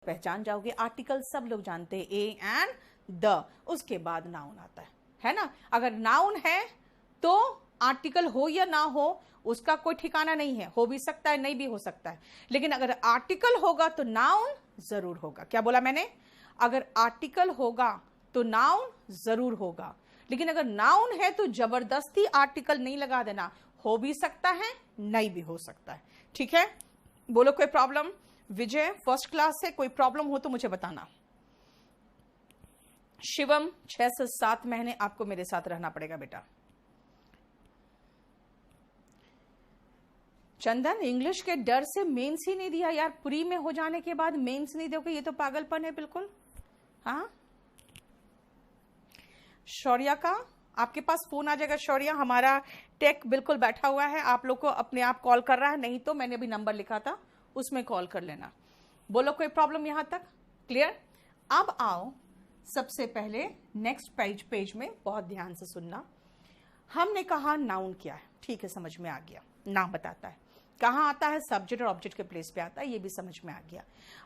पहचान जाओगे। आर्टिकल सब लोग जानते हैं, ए एंड द, उसके बाद नाउन आता है ना। अगर नाउन है तो आर्टिकल हो या ना हो उसका कोई ठिकाना नहीं है, हो भी सकता है नहीं भी हो सकता है, लेकिन अगर आर्टिकल होगा तो नाउन जरूर होगा। क्या बोला मैंने? अगर आर्टिकल होगा तो नाउन जरूर होगा, लेकिन अगर नाउन है तो जबरदस्ती आर्टिकल नहीं लगा देना, हो भी सकता है नहीं भी हो सकता है। ठीक है, बोलो कोई प्रॉब्लम? विजय फर्स्ट क्लास से, कोई प्रॉब्लम हो तो मुझे बताना। शिवम 6 से 7 महीने आपको मेरे साथ रहना पड़ेगा बेटा। चंदन इंग्लिश के डर से मेंस ही नहीं दिया यार, प्री में हो जाने के बाद मेंस नहीं दोगे, ये तो पागलपन है बिल्कुल। हाँ शौर्या का आपके पास फोन आ जाएगा। शौर्या हमारा टेक बिल्कुल बैठा हुआ है, आप लोग को अपने आप कॉल कर रहा है, नहीं तो मैंने भी नंबर लिखा था उसमें कॉल कर लेना। बोलो कोई प्रॉब्लम यहां तक क्लियर? अब आओ सबसे पहले नेक्स्ट पेज में बहुत ध्यान से सुनना। हमने कहा नाउन क्या है, ठीक है समझ में आ गया, नाम बताता है, कहाँ आता है, सब्जेक्ट और ऑब्जेक्ट के प्लेस पे आता है, ये भी समझ में आ गया।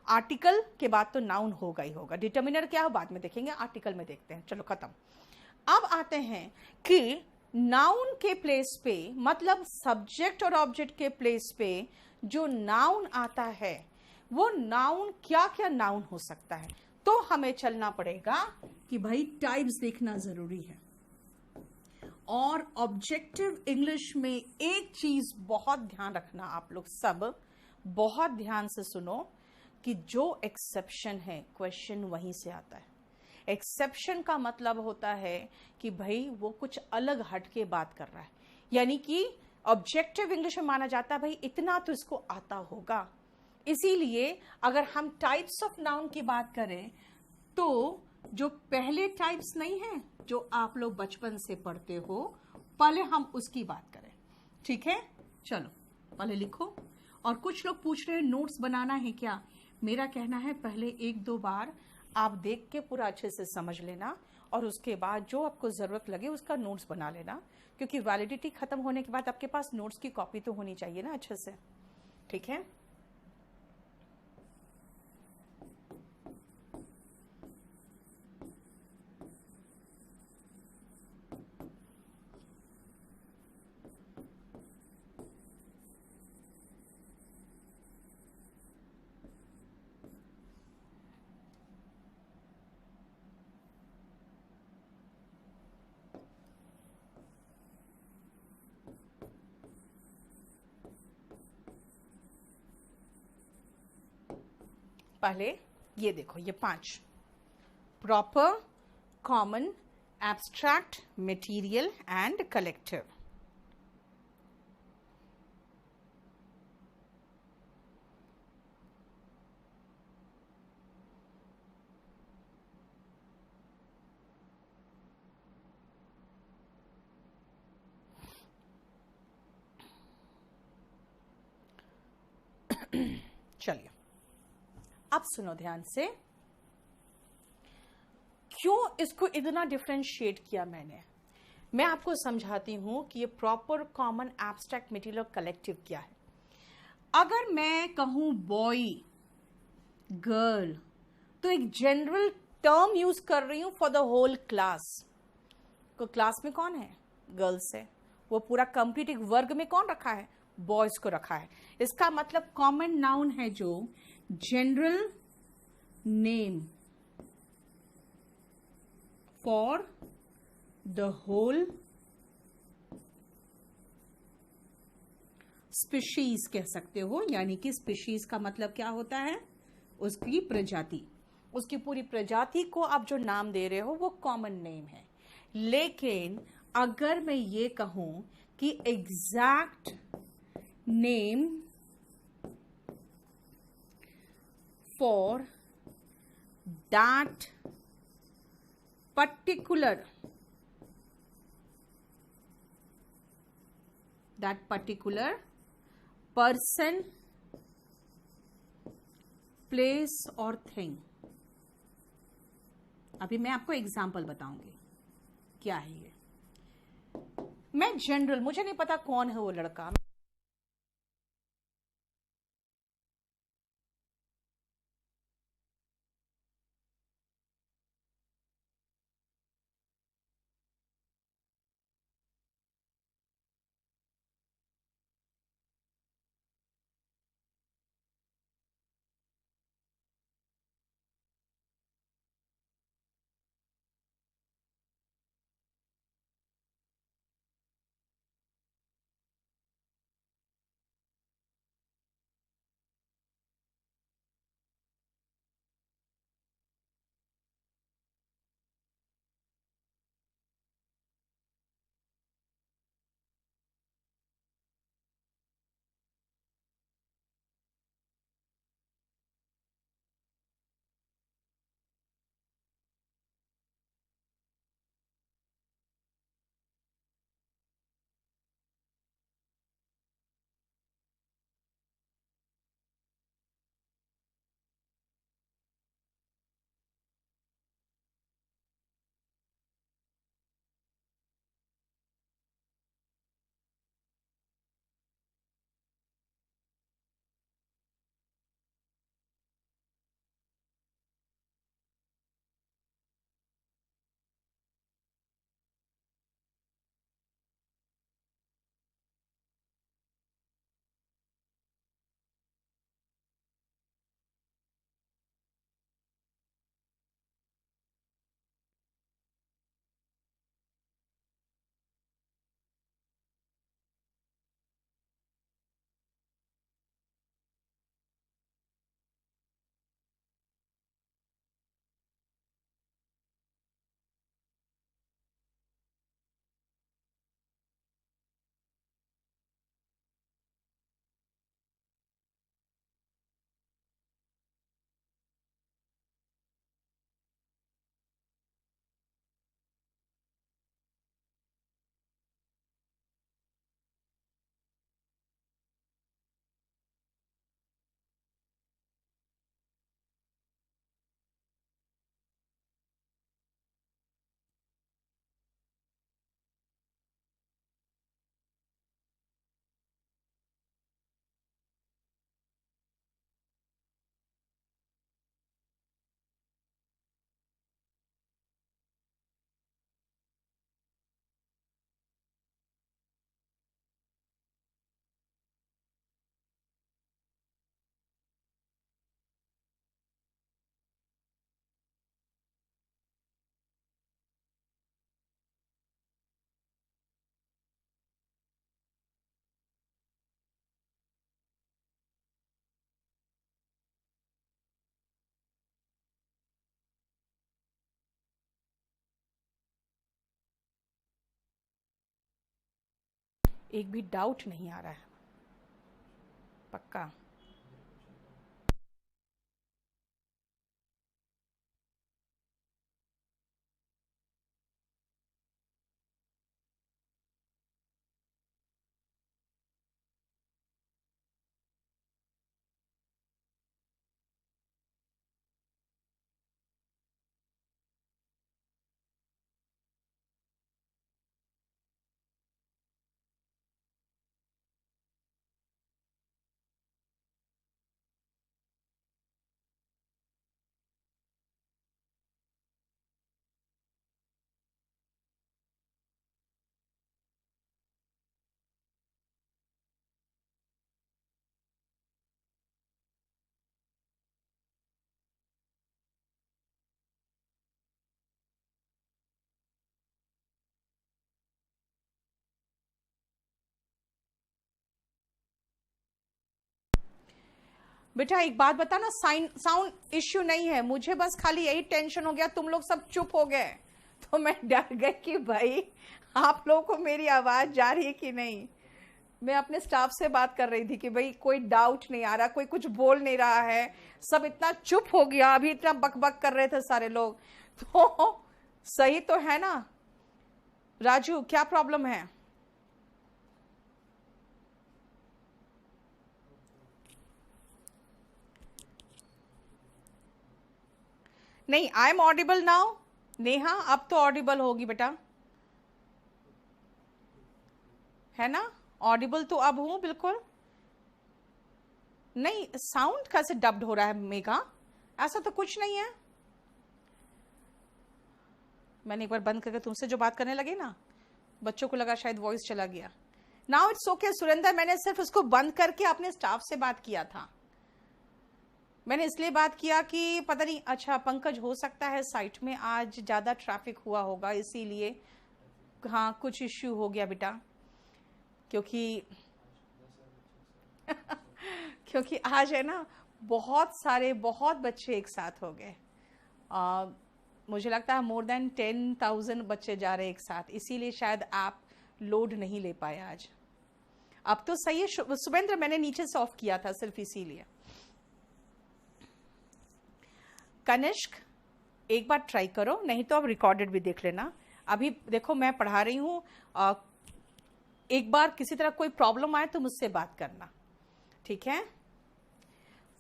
आर्टिकल के बाद तो नाउन होगा ही होगा, डिटर्मिनर क्या हो बाद में देखेंगे, आर्टिकल में देखते हैं। चलो खत्म। अब आते हैं कि नाउन के प्लेस पे, मतलब सब्जेक्ट और ऑब्जेक्ट के प्लेस पे जो नाउन आता है वो नाउन क्या क्या नाउन हो सकता है। तो हमें चलना पड़ेगा कि भाई टाइप्स देखना जरूरी है। और ऑब्जेक्टिव इंग्लिश में एक चीज बहुत ध्यान रखना, आप लोग सब बहुत ध्यान से सुनो कि जो एक्सेप्शन है क्वेश्चन वहीं से आता है। एक्सेप्शन का मतलब होता है कि भाई वो कुछ अलग हट के बात कर रहा है, यानी कि ऑब्जेक्टिव इंग्लिश में माना जाता है भाई इतना तो इसको आता होगा। इसीलिए अगर हम टाइप्स ऑफ नाउन की बात करें तो जो पहले टाइप्स नहीं है जो आप लोग बचपन से पढ़ते हो, पहले हम उसकी बात करें। ठीक है, चलो पहले लिखो। और कुछ लोग पूछ रहे हैं नोट्स बनाना है क्या? मेरा कहना है पहले 1-2 बार आप देख के पूरा अच्छे से समझ लेना, और उसके बाद जो आपको जरूरत लगे उसका नोट्स बना लेना, क्योंकि वैलिडिटी खत्म होने के बाद आपके पास नोट्स की कॉपी तो होनी चाहिए ना अच्छे से। ठीक है, पहले ये देखो, ये 5 proper, common, abstract, material and collective. चलिए अब सुनो ध्यान से, क्यों इसको इतना डिफरेंशिएट किया मैंने, मैं आपको समझाती हूं कि ये प्रॉपर, कॉमन, एब्स्ट्रैक्ट, मटेरियल और कलेक्टिव क्या है। अगर मैं कहूं बॉय, गर्ल, तो एक जनरल टर्म यूज कर रही हूं फॉर द होल क्लास। तो क्लास में कौन है? गर्ल्स है। वो पूरा कंप्लीट एक वर्ग में कौन रखा है? बॉयज को रखा है। इसका मतलब कॉमन नाउन है जो general name for the whole species कह सकते हो, यानी कि स्पीशीज का मतलब क्या होता है? उसकी प्रजाति, उसकी पूरी प्रजाति को आप जो नाम दे रहे हो वो कॉमन नेम है। लेकिन अगर मैं ये कहूं कि exact name for that particular person, place और thing। अभी मैं आपको एग्जाम्पल बताऊंगी क्या है ये। मैं जनरल, मुझे नहीं पता कौन है वो लड़का, एक भी डाउट नहीं आ रहा है, पक्का। बेटा एक बात बता ना, साउंड इश्यू नहीं है, मुझे बस खाली यही टेंशन हो गया, तुम लोग सब चुप हो गए तो मैं डर गई कि भाई आप लोगों को मेरी आवाज जा रही है कि नहीं। मैं अपने स्टाफ से बात कर रही थी कि भाई कोई डाउट नहीं आ रहा, कोई कुछ बोल नहीं रहा है, सब इतना चुप हो गया, अभी इतना बकबक कर रहे थे सारे लोग। तो सही तो है ना राजू, क्या प्रॉब्लम है? नहीं, I am audible now. Neha अब तो ऑडिबल होगी बेटा, है ना? ऑडिबल तो अब हूं बिल्कुल। नहीं, साउंड कैसे डब्ड हो रहा है मेघा? ऐसा तो कुछ नहीं है। मैंने एक बार बंद करके तुमसे जो बात करने लगी ना, बच्चों को लगा शायद वॉइस चला गया। नाउ इट्स ओके सुरेंद्र, मैंने सिर्फ उसको बंद करके अपने स्टाफ से बात किया था। मैंने इसलिए बात किया कि पता नहीं, अच्छा पंकज हो सकता है साइट में आज ज्यादा ट्रैफिक हुआ होगा इसीलिए, हाँ कुछ इश्यू हो गया बेटा, क्योंकि क्योंकि आज है ना बहुत बच्चे एक साथ हो गए। मुझे लगता है मोर देन 10,000 बच्चे जा रहे एक साथ, इसीलिए शायद ऐप लोड नहीं ले पाए आज। अब तो सही है शुभेंद्र, मैंने नीचे से ऑफ किया था सिर्फ इसीलिए। कनिष्क एक बार ट्राई करो, नहीं तो अब रिकॉर्डेड भी देख लेना। अभी देखो मैं पढ़ा रही हूँ, एक बार किसी तरह कोई प्रॉब्लम आए तो मुझसे बात करना, ठीक है?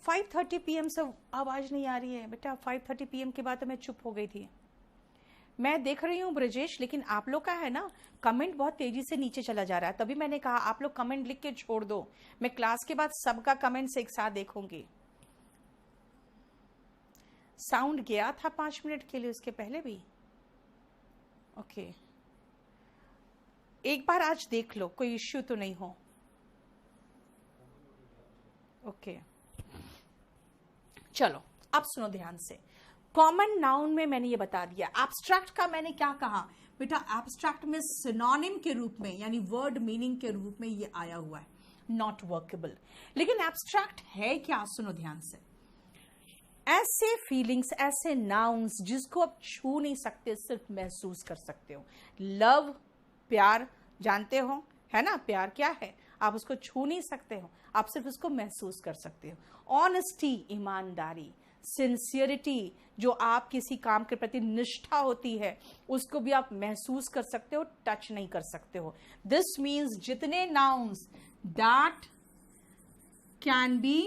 5:30 PM से आवाज नहीं आ रही है बेटा, 5:30 PM के बाद तो मैं चुप हो गई थी। मैं देख रही हूँ ब्रजेश, लेकिन आप लोग का है ना कमेंट बहुत तेजी से नीचे चला जा रहा है, तभी मैंने कहा आप लोग कमेंट लिख के छोड़ दो, मैं क्लास के बाद सबका कमेंट्स एक साथ देखूंगी। साउंड गया था 5 मिनट के लिए, उसके पहले भी ओके। एक बार आज देख लो, कोई इश्यू तो नहीं हो। ओके चलो अब सुनो ध्यान से। कॉमन नाउन में मैंने ये बता दिया। एब्स्ट्रैक्ट का मैंने क्या कहा बेटा? एब्स्ट्रैक्ट में सिनोनिम के रूप में यानी वर्ड मीनिंग के रूप में ये आया हुआ है, नॉट वर्केबल। लेकिन एब्स्ट्रैक्ट है क्या? सुनो ध्यान से। ऐसे फीलिंग्स, ऐसे नाउन्स जिसको आप छू नहीं सकते, सिर्फ महसूस कर सकते हो। लव, प्यार जानते हो, है ना? प्यार क्या है? आप उसको छू नहीं सकते हो, आप सिर्फ उसको महसूस कर सकते हो। ऑनेस्टी, ईमानदारी, सिंसियरिटी, जो आप किसी काम के प्रति निष्ठा होती है, उसको भी आप महसूस कर सकते हो, टच नहीं कर सकते हो। दिस मीन्स जितने nouns that can be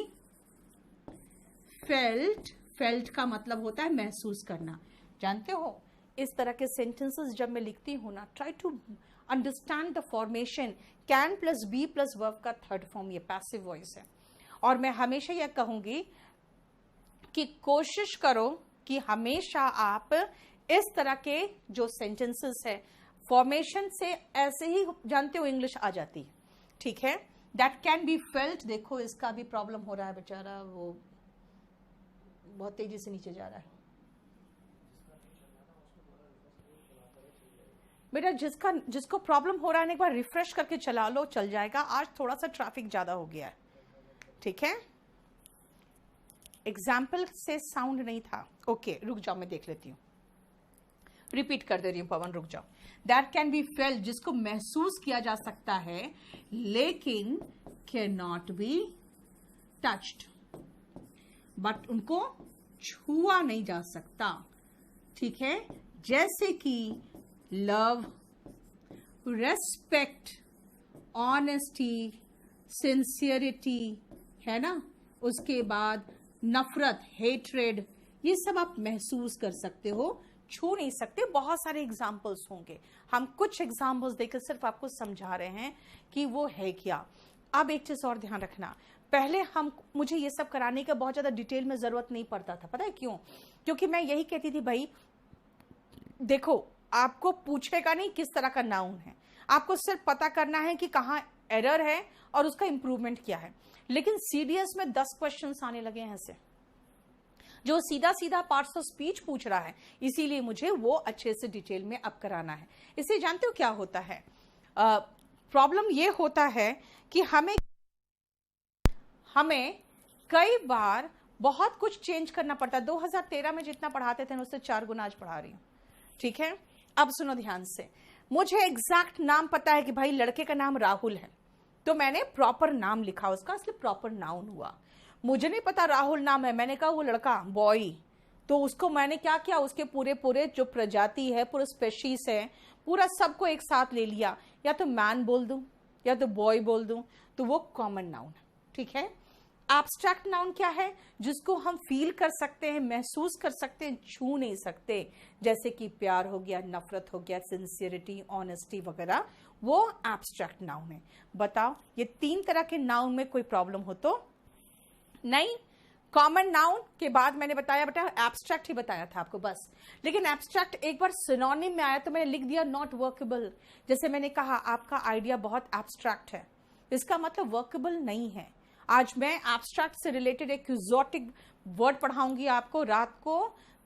felt का मतलब होता है महसूस करना, जानते हो? इस तरह के सेंटेंसेस जब मैं लिखती हूं ना, try to understand the formation. Can plus be plus verb का थर्ड फॉर्म ये पैसिव वॉइस है। और मैं हमेशा यह कहूंगी कि कोशिश करो कि हमेशा आप इस तरह के जो सेंटेंसेस है फॉर्मेशन से ऐसे ही, जानते हो इंग्लिश आ जाती है, ठीक है? That can be felt. देखो इसका भी प्रॉब्लम हो रहा है बेचारा, वो बहुत तेजी से नीचे जा रहा है बेटा। जिसको प्रॉब्लम हो रहा है, एक बार रिफ्रेश करके चला लो, चल जाएगा। आज थोड़ा सा ट्रैफिक ज्यादा हो गया है, ठीक है? एग्जाम्पल से साउंड नहीं था। ओके रुक जाओ, मैं देख लेती हूँ। रिपीट कर दे रही हूं पवन, रुक जाओ। दैट कैन बी फेल्ट, जिसको महसूस किया जा सकता है लेकिन can not be touched, but उनको छुआ नहीं जा सकता। ठीक है, जैसे कि लव, रेस्पेक्ट, ऑनेस्टी, सिंसियरिटी, है ना, उसके बाद नफरत, हेट्रेड, ये सब आप महसूस कर सकते हो, छू नहीं सकते। बहुत सारे एग्जाम्पल्स होंगे, हम कुछ एग्जाम्पल्स देकर सिर्फ आपको समझा रहे हैं कि वो है क्या। अब एक चीज और ध्यान रखना, पहले मुझे ये सब कराने का बहुत ज्यादा डिटेल में जरूरत नहीं पड़ता था, पता है क्यों? क्योंकि मैं यही कहती थी भाई देखो, आपको पूछेगा नहीं किस तरह का नाउन है, आपको सिर्फ पता करना है कि कहाँ एरर है और उसका इंप्रूवमेंट क्या है। लेकिन सीडीएस में 10 क्वेश्चंस आने लगे हैं ऐसे, जो सीधा सीधा पार्ट्स ऑफ स्पीच पूछ रहा है, इसीलिए मुझे वो अच्छे से डिटेल में अब कराना है। इसलिए जानते हो क्या होता है, प्रॉब्लम ये होता है कि हमें कई बार बहुत कुछ चेंज करना पड़ता है। 2013 में जितना पढ़ाते थे उससे 4 गुना आज पढ़ा रही हूं। ठीक है, अब सुनो ध्यान से, मुझे एग्जैक्ट नाम पता है कि भाई लड़के का नाम राहुल है, तो मैंने प्रॉपर नाम लिखा उसका, इसलिए प्रॉपर नाउन हुआ। मुझे नहीं पता राहुल नाम है, मैंने कहा वो लड़का बॉय, तो उसको मैंने क्या किया, उसके पूरे जो प्रजाति है, पूरा स्पेशीज है, पूरा सबको एक साथ ले लिया, या तो मैन बोल दूं या तो बॉय बोल दूं, तो वो कॉमन नाउन है। ठीक है, एब्स्ट्रैक्ट नाउन क्या है, जिसको हम फील कर सकते हैं, महसूस कर सकते हैं, छू नहीं सकते, जैसे कि प्यार हो गया, नफरत हो गया, सिंसियरिटी, ऑनेस्टी वगैरह, वो एब्स्ट्रैक्ट नाउन है। बताओ, ये 3 तरह के नाउन में कोई प्रॉब्लम हो तो नहीं? कॉमन नाउन के बाद मैंने बताया बेटा एब्स्ट्रैक्ट ही बताया था आपको बस, लेकिन एब्स्ट्रैक्ट एक बार सिनोनिम में आया तो मैंने लिख दिया नॉट वर्केबल। जैसे मैंने कहा आपका आइडिया बहुत एब्स्ट्रैक्ट है, इसका मतलब वर्केबल नहीं है। आज मैं एब्स्ट्रैक्ट से रिलेटेड एक एक्सोटिक वर्ड पढ़ाऊंगी आपको रात को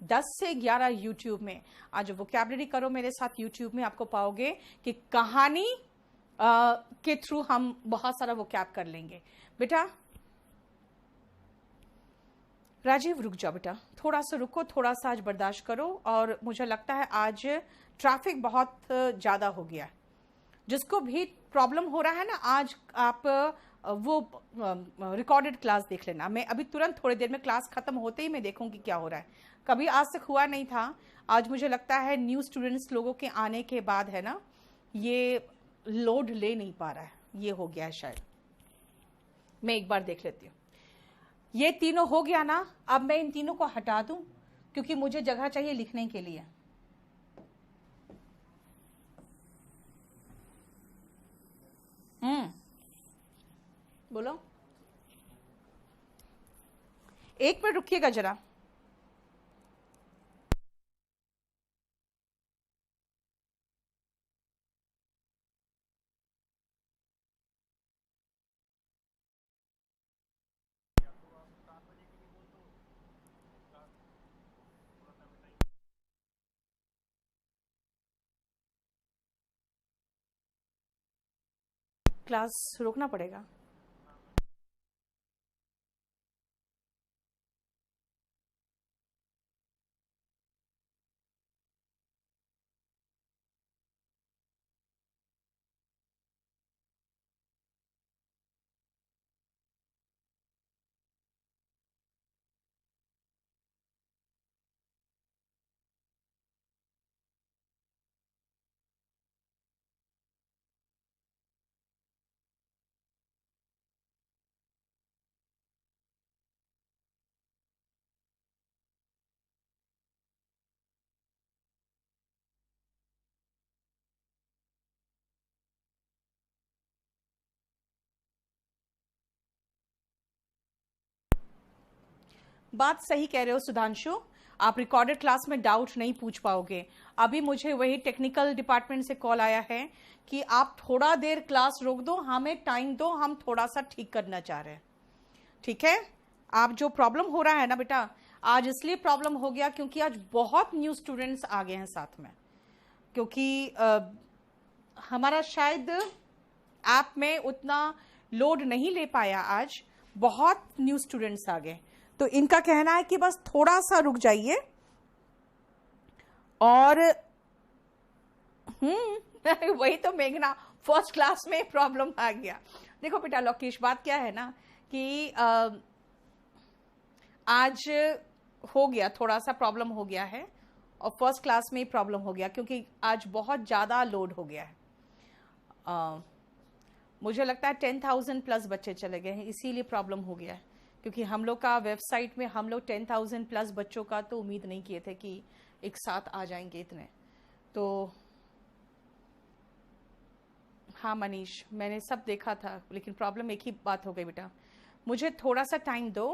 10 से 11 यूट्यूब में। आज वोकैबुलरी करो मेरे साथ यूट्यूब में, आपको पाओगे कि कहानी के थ्रू हम बहुत सारा वोकैब कर लेंगे। बेटा राजीव रुक जाओ बेटा, थोड़ा सा रुको, थोड़ा सा आज बर्दाश्त करो। और मुझे लगता है आज ट्रैफिक बहुत ज़्यादा हो गया है, जिसको भी प्रॉब्लम हो रहा है ना, आज आप वो रिकॉर्डेड क्लास देख लेना। मैं अभी तुरंत थोड़ी देर में क्लास खत्म होते ही मैं देखूंगी क्या हो रहा है। कभी आज तक हुआ नहीं था, आज मुझे लगता है न्यू स्टूडेंट्स लोगों के आने के बाद है ना, ये लोड ले नहीं पा रहा है, ये हो गया है शायद। मैं एक बार देख लेती हूँ। ये तीनों हो गया ना, अब मैं इन तीनों को हटा दूं क्योंकि मुझे जगह चाहिए लिखने के लिए। बोलो, एक मिनट रुकिएगा जरा। क्लास रोकना पड़ेगा। बात सही कह रहे हो सुधांशु, आप रिकॉर्डेड क्लास में डाउट नहीं पूछ पाओगे। अभी मुझे वही टेक्निकल डिपार्टमेंट से कॉल आया है कि आप थोड़ा देर क्लास रोक दो, हमें टाइम दो, हम थोड़ा सा ठीक करना चाह रहे हैं। ठीक है, आप जो प्रॉब्लम हो रहा है ना बेटा, आज इसलिए प्रॉब्लम हो गया क्योंकि आज बहुत न्यू स्टूडेंट्स आ गए हैं साथ में, क्योंकि हमारा शायद ऐप में उतना लोड नहीं ले पाया, आज बहुत न्यू स्टूडेंट्स आ गए। तो इनका कहना है कि बस थोड़ा सा रुक जाइए और वही तो मेघना, फर्स्ट क्लास में प्रॉब्लम आ गया। देखो बेटा लोकेश, बात क्या है ना कि आज हो गया, थोड़ा सा प्रॉब्लम हो गया है, और फर्स्ट क्लास में ही प्रॉब्लम हो गया क्योंकि आज बहुत ज़्यादा लोड हो गया है। मुझे लगता है 10,000 प्लस बच्चे चले गए हैं, इसीलिए प्रॉब्लम हो गया है। क्योंकि हम लोग का वेबसाइट में हम लोग 10,000 प्लस बच्चों का तो उम्मीद नहीं किए थे कि एक साथ आ जाएंगे इतने। तो हाँ मनीष, मैंने सब देखा था, लेकिन प्रॉब्लम एक ही बात हो गई बेटा, मुझे थोड़ा सा टाइम दो।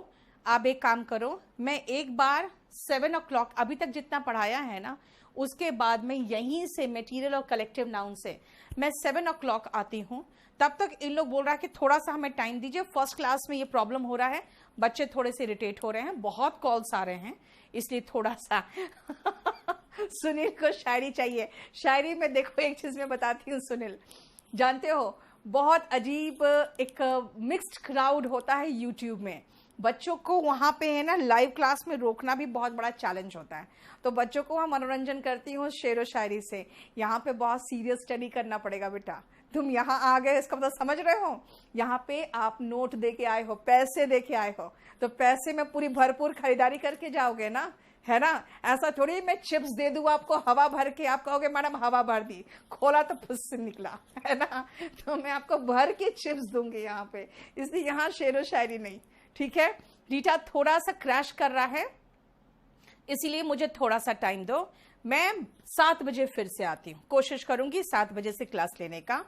आप एक काम करो, मैं एक बार 7 o'clock अभी तक जितना पढ़ाया है ना, उसके बाद में यहीं से मटेरियल और कलेक्टिव नाउन से मैं 7 o'clock आती हूँ। तब तक इन लोग बोल रहा है कि थोड़ा सा हमें टाइम दीजिए, फर्स्ट क्लास में ये प्रॉब्लम हो रहा है, बच्चे थोड़े से इरिटेट हो रहे हैं, बहुत कॉल्स आ रहे हैं, इसलिए थोड़ा सा सुनील को शायरी चाहिए। शायरी में देखो, एक चीज मैं बताती हूँ सुनील, जानते हो बहुत अजीब एक मिक्स्ड क्राउड होता है यूट्यूब में। बच्चों को वहां पे है ना लाइव क्लास में रोकना भी बहुत बड़ा चैलेंज होता है। तो बच्चों को वहां मनोरंजन करती हूँ शेरो शायरी से। यहाँ पे बहुत सीरियस स्टडी करना पड़ेगा बेटा। तुम यहाँ आ गए इसका मतलब समझ रहे हो, यहाँ पे आप नोट दे के आए हो, पैसे दे के आए हो, तो पैसे में पूरी भरपूर खरीदारी करके जाओगे ना, है ना। ऐसा थोड़ी मैं चिप्स दे दूं आपको हवा भर के, आप कहोगे मैडम हवा भर दी, खोला तो फुस से निकला, है ना। तो मैं आपको भर के चिप्स दूंगी यहाँ पे, इसलिए यहाँ शेरो शायरी नहीं, ठीक है। रीटा थोड़ा सा क्रैश कर रहा है, इसीलिए मुझे थोड़ा सा टाइम दो। मैं 7 बजे फिर से आती हूँ, कोशिश करूंगी 7 बजे से क्लास लेने का,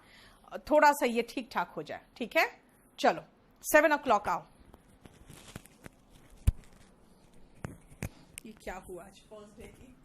थोड़ा सा ये ठीक ठाक हो जाए, ठीक है। चलो 7 o'clock आओ। ये क्या हुआ आज फर्स्ट डे की